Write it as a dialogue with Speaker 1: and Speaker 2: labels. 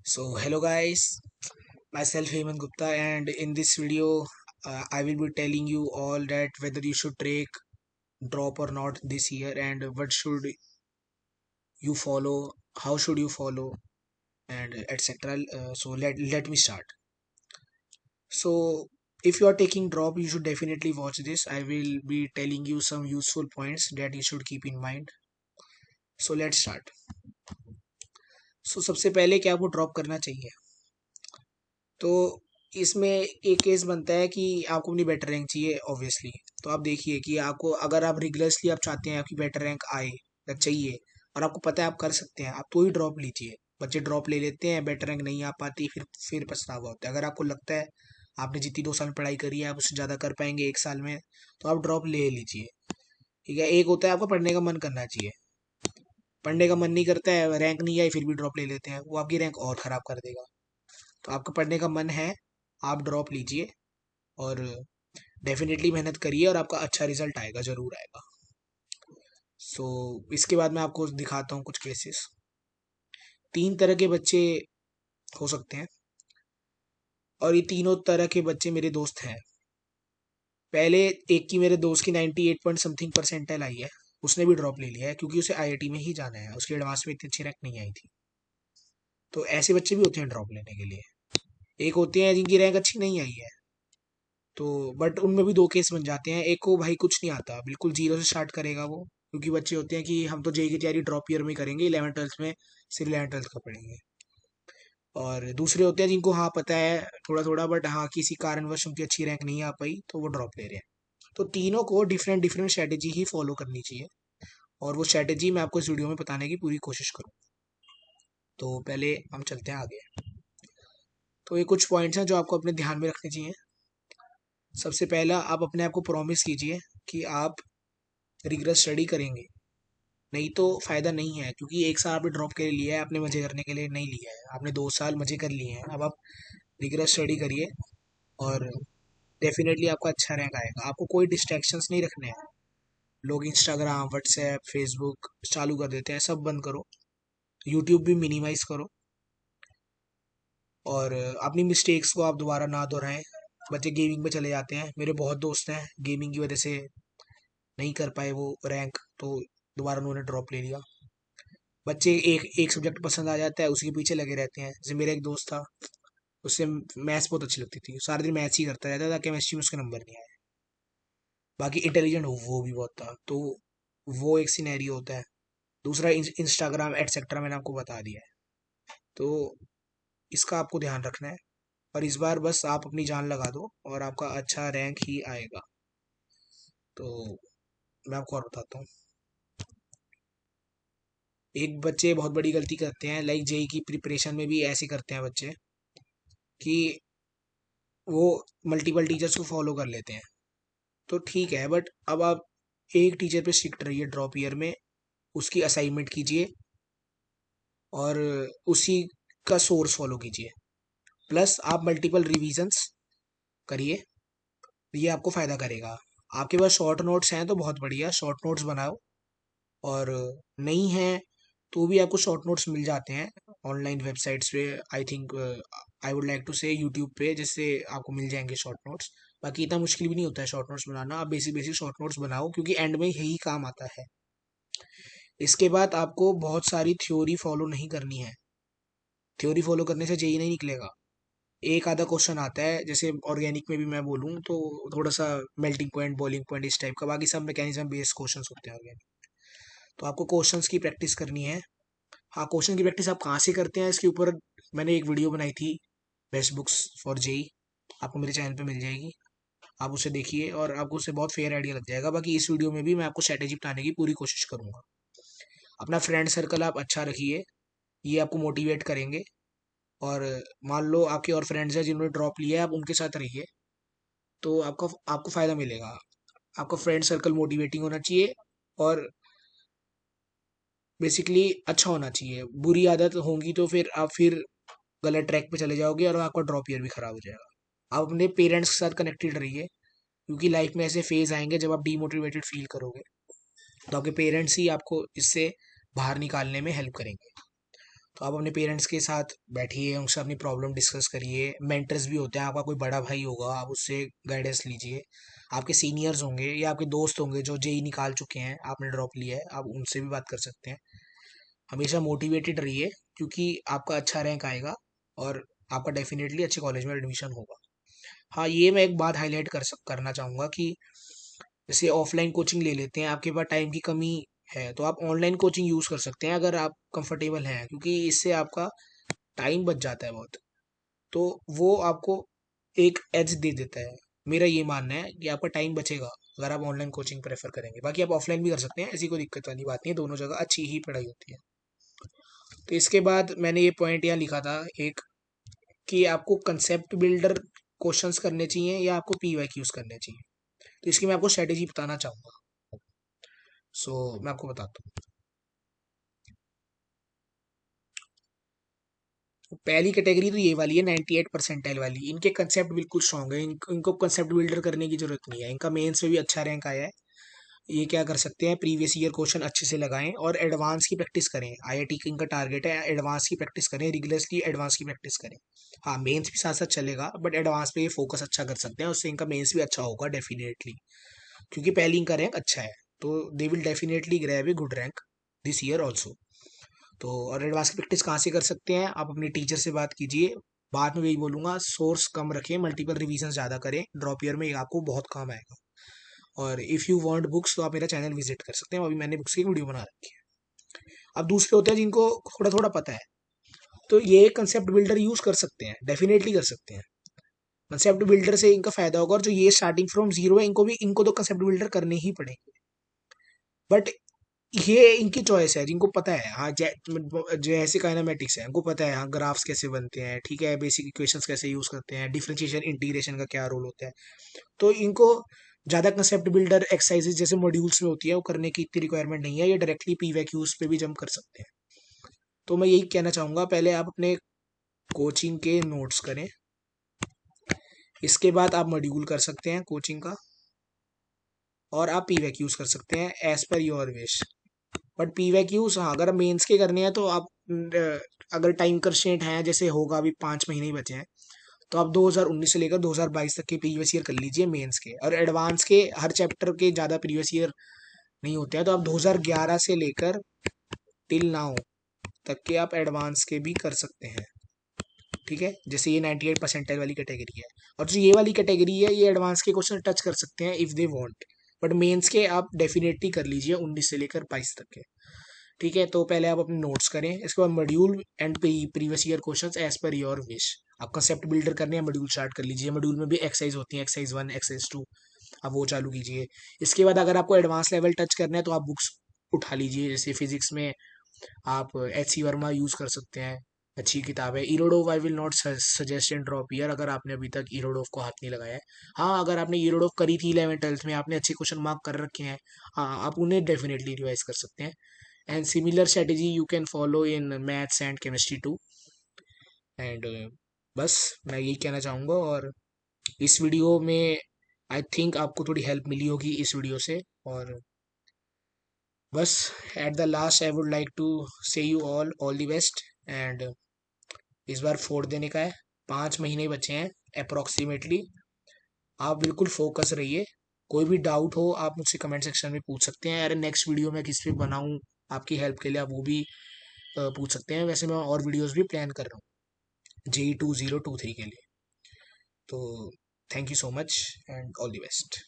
Speaker 1: So hello guys, myself Hemant Gupta, and in this video I will be telling you all that whether you should take drop or not this year, and what should you follow, how should you follow, and etc. So let me start. So if you are taking drop, you should definitely watch this. I will be telling you some useful points that you should keep in mind. So let's start. So सबसे पहले क्या आपको drop करना चाहिए? तो इसमें एक case बनता है कि आपको अपनी बेटर रैंक चाहिए ऑब्वियसली। तो आप देखिए कि आपको अगर आप रिगुलरसली आप चाहते हैं आपकी बेटर रैंक आए या चाहिए, और आपको पता है आप कर सकते हैं, आप तो ही ड्रॉप लीजिए। बच्चे ड्रॉप ले लेते हैं, बेटर रैंक नहीं आ पाती, फिर पछतावा होता है। अगर आपको लगता है आपने जितनी 2 साल पढ़ाई करी है आप उससे ज़्यादा कर पाएंगे 1 साल में, तो आप ड्रॉप ले लीजिए। ठीक है, एक होता है आपको पढ़ने का मन करना चाहिए। पढ़ने का मन नहीं करता है, रैंक नहीं आई फिर भी ड्रॉप ले लेते हैं, वो आपकी रैंक और ख़राब कर देगा। तो आपका पढ़ने का मन है, आप ड्रॉप लीजिए और डेफिनेटली मेहनत करिए और आपका अच्छा रिजल्ट आएगा, ज़रूर आएगा। सो इसके बाद मैं आपको दिखाता हूँ कुछ केसेस। 3 तरह के बच्चे हो सकते हैं, और ये तीनों तरह के बच्चे मेरे दोस्त हैं। पहले एक की, मेरे दोस्त की 98 पॉइंट समथिंग परसेंटाइल आई है, उसने भी ड्रॉप ले लिया है क्योंकि उसे आईआईटी में ही जाना है, उसकी एडवांस में इतनी अच्छी रैंक नहीं आई थी। तो ऐसे बच्चे भी होते हैं ड्रॉप लेने के लिए। एक होते हैं जिनकी रैंक अच्छी नहीं आई है, तो बट उनमें भी 2 केस बन जाते हैं। एक को भाई कुछ नहीं आता, बिल्कुल जीरो से स्टार्ट करेगा वो, क्योंकि बच्चे होते हैं कि हम तो जेई की तैयारी ड्रॉप ईयर में करेंगे, 11th 12th में सिर्फ 11th 12th का पढ़ेंगे। और दूसरे होते हैं जिनको हाँ पता है थोड़ा थोड़ा, बट हाँ किसी कारणवश उनकी अच्छी रैंक नहीं आ पाई तो वो ड्रॉप ले रहे हैं। तो तीनों को डिफरेंट डिफरेंट स्ट्रैटेजी ही फॉलो करनी चाहिए, और वो स्ट्रैटेजी मैं आपको इस वीडियो में बताने की पूरी कोशिश करूँ। तो पहले हम चलते हैं आगे। तो ये कुछ पॉइंट्स हैं जो आपको अपने ध्यान में रखने चाहिए। सबसे पहला, आप अपने आप को प्रॉमिस कीजिए कि आप रिगरस स्टडी करेंगे, नहीं तो फायदा नहीं है। क्योंकि 1 साल आपने ड्रॉप के लिए लिया है, आपने मजे करने के लिए नहीं लिया है। आपने 2 साल मजे कर लिए हैं, अब आप रिगरस स्टडी करिए और डेफिनेटली आपका अच्छा रैंक आएगा। आपको कोई डिस्ट्रैक्शंस नहीं रखने हैं। लोग इंस्टाग्राम व्हाट्सएप फेसबुक चालू कर देते हैं, सब बंद करो। यूट्यूब भी मिनिमाइज करो, और अपनी मिस्टेक्स को आप दोबारा ना दोहराएं। बच्चे गेमिंग में चले जाते हैं, मेरे बहुत दोस्त हैं गेमिंग की वजह से नहीं कर पाए वो रैंक, तो दोबारा उन्होंने ड्रॉप ले लिया। बच्चे एक एक सब्जेक्ट पसंद आ जाता है उसके पीछे लगे रहते हैं। जैसे मेरा एक दोस्त था, उससे मैथ्स बहुत अच्छी लगती थी, सारा दिन मैथ्स ही करता रहता था, केमिस्ट्री में उसके नंबर नहीं आए। बाकी इंटेलिजेंट वो भी बहुत था, तो वो एक सिनेरियो होता है। दूसरा इंस्टाग्राम एटसेट्रा मैंने आपको बता दिया है, तो इसका आपको ध्यान रखना है। और इस बार बस आप अपनी जान लगा दो और आपका अच्छा रैंक ही आएगा। तो मैं आपको और बताता हूँ। एक बच्चे बहुत बड़ी गलती करते हैं, लाइक जेई की प्रिपरेशन में भी ऐसे करते हैं बच्चे कि वो मल्टीपल टीचर्स को फॉलो कर लेते हैं। तो ठीक है, बट अब आप एक टीचर पे स्ट्रिक्ट रहिए ड्रॉप ईयर में, उसकी असाइनमेंट कीजिए और उसी का सोर्स फॉलो कीजिए। प्लस आप मल्टीपल रिवीजन्स करिए, ये आपको फ़ायदा करेगा। आपके पास शॉर्ट नोट्स हैं तो बहुत बढ़िया, शॉर्ट नोट्स बनाओ। और नहीं है तो भी आपको शॉर्ट नोट्स मिल जाते हैं ऑनलाइन वेबसाइट्स पे। I think, I would like to say YouTube पे, जिससे आपको मिल जाएंगे शॉर्ट नोट्स। बाकी इतना मुश्किल भी नहीं होता है शॉर्ट नोट्स बनाना, आप बेसिक बेसिक शॉर्ट नोट्स बनाओ क्योंकि एंड में यही काम आता है। इसके बाद आपको बहुत सारी थ्योरी फॉलो नहीं करनी है। थ्योरी फॉलो करने से जेई नहीं निकलेगा। एक आधा क्वेश्चन आता है, जैसे ऑर्गेनिक में भी मैं बोलूँ तो थोड़ा सा मेल्टिंग पॉइंट बॉइलिंग पॉइंट इस टाइप का, बाकी सब मैकेनिज्म बेस्ड क्वेश्चन होते हैं ऑर्गेनिक। तो आपको क्वेश्चंस की प्रैक्टिस करनी है। हाँ, क्वेश्चन की प्रैक्टिस आप कहाँ से करते हैं इसके ऊपर मैंने एक वीडियो बनाई थी, बेस्ट बुक्स फॉर जेई, आपको मेरे चैनल पे मिल जाएगी। आप उसे देखिए और आपको उससे बहुत फेयर आइडिया लग जाएगा। बाकी इस वीडियो में भी मैं आपको स्ट्रैटेजी बताने की पूरी कोशिश करूंगा। अपना फ्रेंड सर्कल आप अच्छा रखिए, ये आपको मोटिवेट करेंगे। और मान लो आपके और फ्रेंड्स हैं जिन्होंने ड्रॉप लिया है, आप उनके साथ रहिए, तो आपका आपको फ़ायदा मिलेगा। आपका फ्रेंड सर्कल मोटिवेटिंग होना चाहिए और बेसिकली अच्छा होना चाहिए। बुरी आदत होंगी तो फिर गलत ट्रैक पे चले जाओगे और आपका ड्रॉप ईयर भी खराब हो जाएगा। आप अपने पेरेंट्स के साथ कनेक्टेड रहिए, क्योंकि लाइफ में ऐसे फेज आएंगे जब आप डीमोटिवेटेड फील करोगे, तो आपके पेरेंट्स ही आपको इससे बाहर निकालने में हेल्प करेंगे। तो आप अपने पेरेंट्स के साथ बैठिए, उनसे अपनी प्रॉब्लम डिस्कस करिए। मेंटर्स भी होते हैं, आपका कोई बड़ा भाई होगा, आप उससे गाइडेंस लीजिए। आपके सीनियर्स होंगे या आपके दोस्त होंगे जो जेई निकाल चुके हैं, आपने ड्रॉप लिया है, आप उनसे भी बात कर सकते हैं। हमेशा मोटिवेटेड रहिए, क्योंकि आपका अच्छा रैंक आएगा और आपका डेफिनेटली अच्छे कॉलेज में एडमिशन होगा। हाँ, ये मैं एक बात हाईलाइट करना चाहूँगा कि जैसे ऑफलाइन कोचिंग ले लेते हैं, आपके पास टाइम की कमी है, तो आप ऑनलाइन कोचिंग यूज़ कर सकते हैं अगर आप कंफर्टेबल हैं, क्योंकि इससे आपका टाइम बच जाता है बहुत। तो वो आपको एक एज दे देता है। मेरा ये मानना है कि आपका टाइम बचेगा अगर आप ऑनलाइन कोचिंग प्रेफर करेंगे। बाकी आप ऑफलाइन भी कर सकते हैं, ऐसी कोई दिक्कत वाली बात नहीं है, दोनों जगह अच्छी ही पढ़ाई होती है। तो इसके बाद मैंने ये पॉइंट यहाँ लिखा था एक, कि आपको कंसेप्ट बिल्डर क्वेश्चंस करने चाहिए या आपको पीवाईक्यूज करने चाहिए। तो इसकी मैं आपको स्ट्रेटेजी बताना चाहूँगा। मैं आपको बताता हूँ। तो पहली कैटेगरी तो ये वाली है, 98 परसेंटाइल वाली। इनके कंसेप्ट बिल्कुल स्ट्रांग है, इनको कंसेप्ट बिल्डर करने की जरूरत नहीं है। इनका मेंस में भी अच्छा रैंक आया है। ये क्या कर सकते हैं, प्रीवियस ईयर क्वेश्चन अच्छे से लगाएं और एडवांस की प्रैक्टिस करें। आईआईटी का इनका टारगेट है एडवांस की प्रैक्टिस करें, रिगुलसली एडवांस की प्रैक्टिस करें। हाँ, मेंस भी साथ साथ चलेगा, बट एडवांस पे ये फोकस अच्छा कर सकते हैं, उससे इनका मेंस भी अच्छा होगा डेफिनेटली, क्योंकि पहली इनका रैंक अच्छा है। तो they will definitely grab a good rank this year also. तो और एडवांस की प्रैक्टिस कहाँ से कर सकते हैं, आप अपने टीचर से बात कीजिए। बाद में यही बोलूंगा, सोर्स कम रखें, मल्टीपल रिवीजन ज़्यादा करें, ड्रॉप ईयर में ये आपको बहुत काम आएगा। और इफ़ यू वांट बुक्स तो आप मेरा चैनल विजिट कर सकते हैं, अभी मैंने बुक्स की वीडियो बना रखी है। अब दूसरे होते हैं जिनको थोड़ा थोड़ा पता है, तो ये कंसेप्ट बिल्डर यूज़ कर सकते हैं, डेफिनेटली कर सकते हैं। कंसेप्ट बिल्डर से इनका फायदा होगा, और जो ये स्टार्टिंग फ्रॉम जीरो है, इनको तो कंसेप्ट बिल्डर करने ही पड़ेंगे। बट ये इनकी चॉइस है, जिनको पता है। हाँ, जैसे काइनेमेटिक्स है, उनको पता है हाँ ग्राफ्स कैसे बनते हैं, ठीक है, बेसिक इक्वेशंस कैसे यूज करते हैं, डिफरेंशिएशन इंटीग्रेशन का क्या रोल होता है। तो इनको ज्यादा कंसेप्ट बिल्डर एक्सरसाइजेज जैसे मॉड्यूल्स में होती है वो करने की इतनी रिक्वायरमेंट नहीं है, ये डायरेक्टली पीवाईक्यूज पे भी जंप कर सकते हैं। तो मैं यही कहना चाहूंगा, पहले आप अपने कोचिंग के नोट्स करें, इसके बाद आप मॉड्यूल कर सकते हैं कोचिंग का, और आप पीवाईक्यूज कर सकते हैं as per your wish. But PYQs हाँ, अगर मेंस के करने हैं तो आप अगर टाइम कंस्ट्रेंट है, जैसे होगा अभी 5 महीने ही बचे हैं, तो आप 2019 से लेकर 2022 तक के प्रीवियस ईयर कर लीजिए मेंस के। और एडवांस के हर चैप्टर के ज़्यादा प्रीवियस ईयर नहीं होते हैं, तो आप 2011 से लेकर टिल नाउ तक के आप एडवांस के भी कर सकते हैं। ठीक है, जैसे ये 98 परसेंटाइल वाली कैटेगरी है, और जो ये वाली कैटेगरी है, ये एडवांस के क्वेश्चन टच कर सकते हैं if they want. But mains के आप डेफिनेटली कर लीजिए 19 से लेकर 22 तक के। ठीक है, तो पहले आप अपने नोट्स करें, इसके बाद module and previous year questions as per your wish. आप कंसेप्ट बिल्डर करने हैं, मॉड्यूल स्टार्ट कर लीजिए। मॉड्यूल में भी एक्सरसाइज होती है, एक्सरसाइज 1, एक्सरसाइज 2, आप वो चालू कीजिए। इसके बाद अगर आपको एडवांस लेवल टच करना है तो आप बुक्स उठा लीजिए। जैसे फिजिक्स में आप एच सी वर्मा यूज़ कर सकते हैं, अच्छी किताब है। Irodov I will not suggest in drop year, अगर आपने अभी तक इरोडोव को हाथ नहीं लगाया है। हाँ, अगर आपने इरोडोव करी थी 11th 12th में, आपने अच्छे क्वेश्चन मार्क कर रखे हैं, हाँ, आप उन्हें डेफिनेटली रिवाइज कर सकते हैं। And similar strategy you can follow in maths and chemistry too. And बस मैं यही कहना चाहूँगा। और इस वीडियो में आई थिंक आपको थोड़ी हेल्प मिली होगी इस वीडियो से। और बस at the last I would like to say you all the best. And इस बार फोड़ देने का है, 5 महीने बचे हैं अप्रोक्सीमेटली। आप बिल्कुल फोकस रहिए। कोई भी डाउट हो आप मुझसे कमेंट सेक्शन में पूछ सकते हैं। अरे नेक्स्ट वीडियो मैं किस पे बनाऊं आपकी हेल्प के लिए, आप वो भी पूछ सकते हैं। वैसे मैं और वीडियोस भी प्लान कर रहा हूँ JEE 2023 के लिए। तो thank you so much and all the best.